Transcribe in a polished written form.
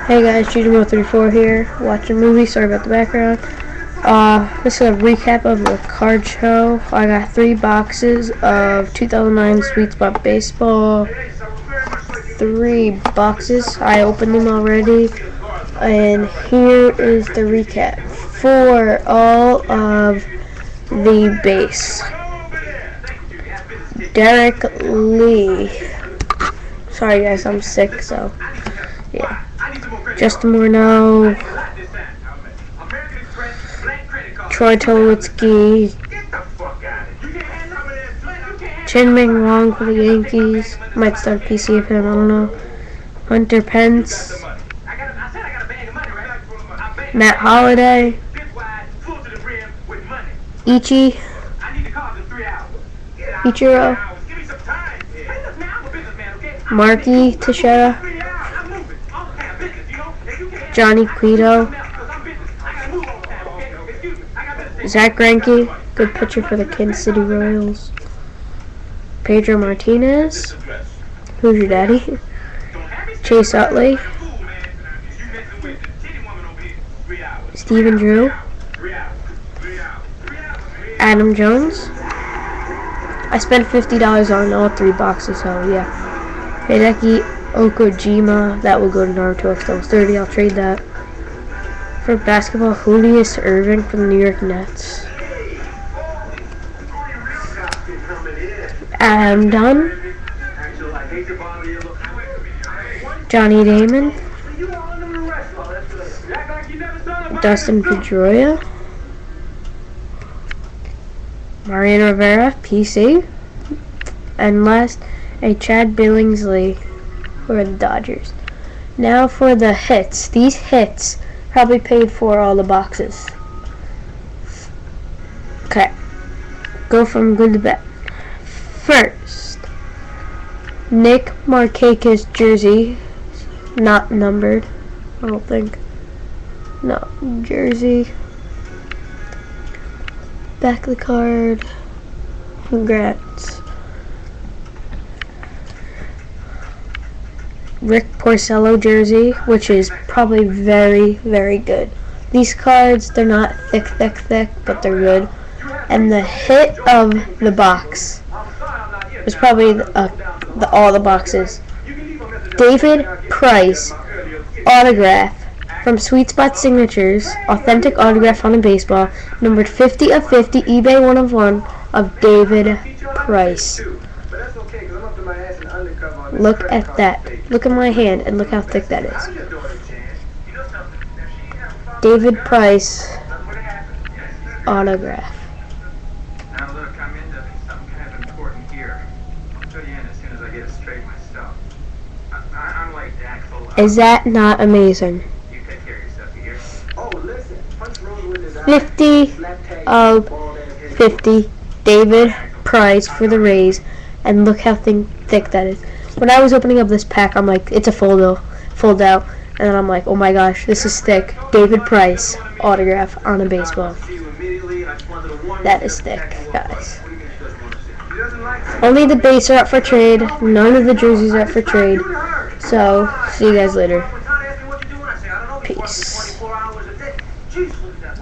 Hey guys, GGMO34 here, watching a movie. Sorry about the background. This is a recap of the card show. I got 3 boxes of 2009 Sweet Spot Baseball. 3 boxes. I opened them already. And here is the recap for all of the base. Derek Lee. Sorry guys, I'm sick, so yeah. Justin Morneau, Troy Tulowitzki, Chin-Ming Wong for the Yankees. Might start a PC of him, I don't know. Hunter Pence, Matt Holliday, Ichiro, Marky Teixeira, Johnny Cueto, Zach Greinke, good pitcher for the Kansas City Royals. Pedro Martinez, who's your daddy? Chase Utley, Stephen Drew, Adam Jones. I spent $50 on all 3 boxes, so yeah. Hideki Okojima, that will go to Naruto if that was 30. I'll trade that. For basketball, Julius Irving from the New York Nets. Adam Dunn, Johnny Damon, Dustin Pedroia, Mariano Rivera, PC, and last, a Chad Billingsley for the Dodgers. Now for the hits. These hits probably paid for all the boxes. Okay, go from good to bad. First, Nick Markakis jersey, not numbered, I don't think. No, jersey. Back of the card. Congrats. Rick Porcello jersey, which is probably very, very good. These cards, they're not thick, but they're good. And the hit of the box was probably all the boxes. David Price autograph from Sweet Spot Signatures, authentic autograph on a baseball, numbered 50 of 50, eBay 1 of 1 of David Price. Look at that. Look at my hand and look how thick that is. David Price autograph. Now look, I'm into something kind of important here. I'll fill you in as soon as I get it straight myself. I'm like Daxel. Is that not amazing? You take care of yourself, you hear? Oh, listen. 50 of 50, David Price for the Rays, and look how thick that is. When I was opening up this pack, I'm like, it's a fold out, and then I'm like, oh my gosh, this is thick. David Price autograph on a baseball. That is thick, guys. Only the base are up for trade. None of the jerseys are up for trade. So, see you guys later. Peace.